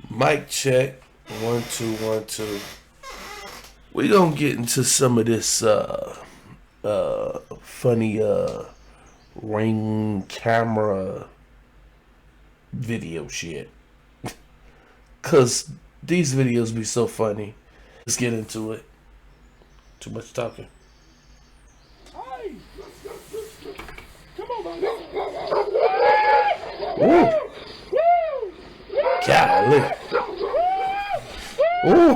Mic check. 1 2 1 2. We gonna get into some of this funny ring camera video shit. Cause these videos be so funny. Let's get into it. Too much talking. Hey! Come on, man. Woo! Golly. Ooh.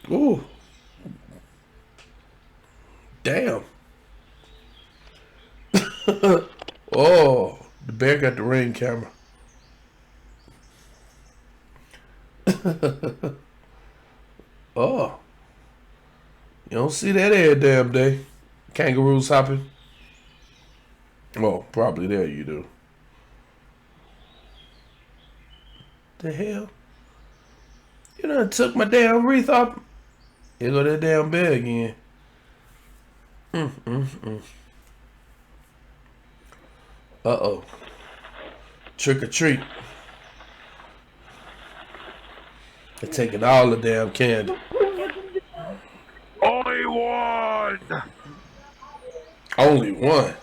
Oh. Damn. Oh, the bear got the ring camera. Oh. You don't see that every damn day. Kangaroos hopping. Well, probably there you do. The hell? You done took my damn wreath off. Here go that damn bear again. Uh-oh. Trick or treat. They're taking all the damn candy. Only one! Only one.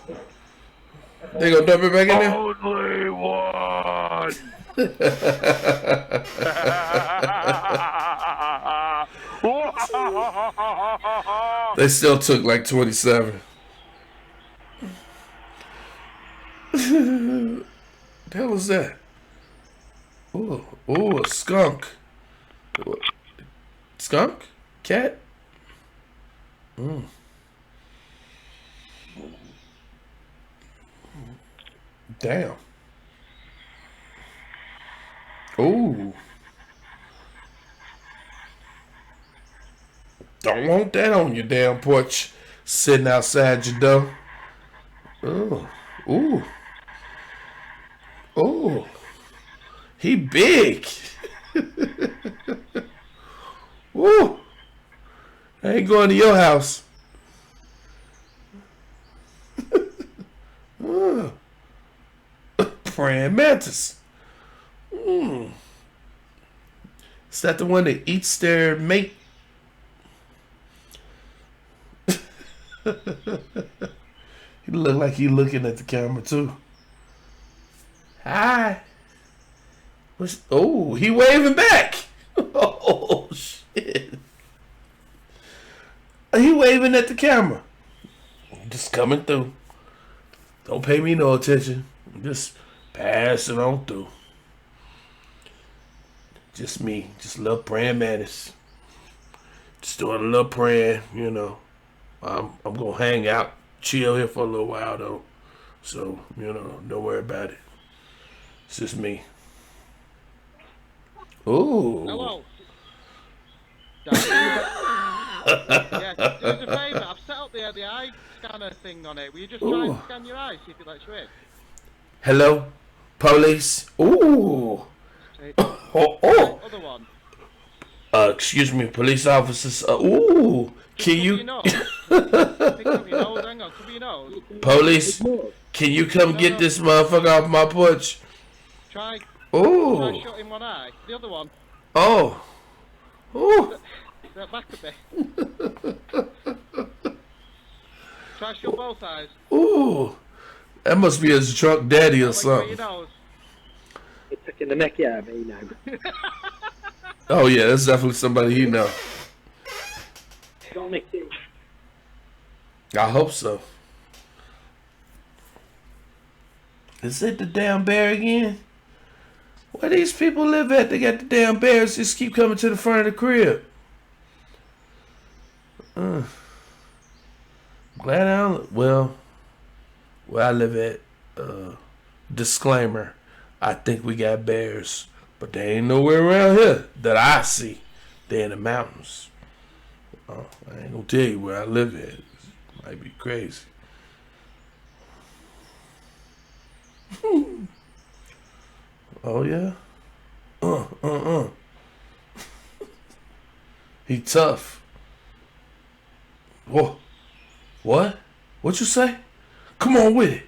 They gonna dump it back in there? Only one! They still took like 27. The hell is that? Ooh, a skunk. Skunk? Cat? Damn. Ooh. Don't want that on your damn porch sitting outside your door. Ooh. Ooh. Ooh. He big. Woo. I ain't going to your house. Praying mantis. Is that the one that eats their mate? He look like he looking at the camera too. Hi. Oh, he waving back. Oh shit. He waving at the camera. Just coming through. Don't pay me no attention. Just pass it on through. Just me. Just a little praying mantis. Just doing a little praying, you know. I'm gonna hang out, chill here for a little while though. So, you know, don't worry about it. It's just me. Ooh. Hello. Yeah, do us a favour. I've set up the eye scanner thing on it. Will you just try and scan your eyes, see if it lets you in? Hello, police. Ooh. Oh. Other one. Excuse me, police officers. Ooh. Can you? Pick up your nose. Hang on, cover your nose. Police, can you come get this motherfucker off my porch? Try Ooh. shutting one eye. The other one. Oh. Ooh. Back a bit. Try shut both eyes. Ooh. That must be his drunk daddy or something. Your nose. It's taking the neck out of me now. Oh yeah, that's definitely somebody he know. I hope so. Is it the damn bear again? Where these people live at? They got the damn bears just keep coming to the front of the crib. Glad I don't. Well, where I live at, disclaimer, I think we got bears, but they ain't nowhere around here that I see. They're in the mountains. I ain't gonna tell you where I live at. It might be crazy. Oh yeah. He tough. Whoa. What? What you say? Come on with it.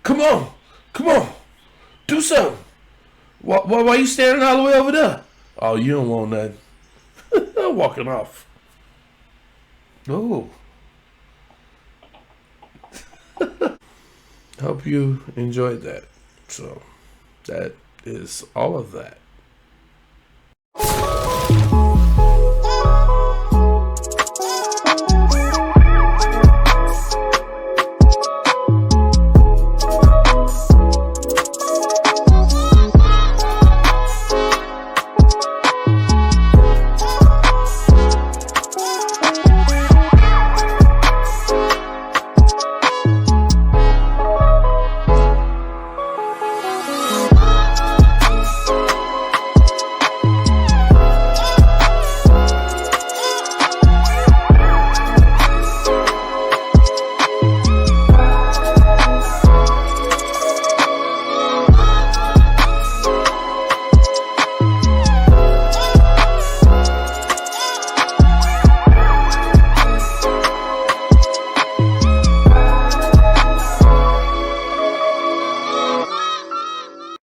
Come on. Come on. Do something. Why you standing all the way over there? Oh, you don't want nothing. I'm walking off. Oh. Hope you enjoyed that. So that is all of that.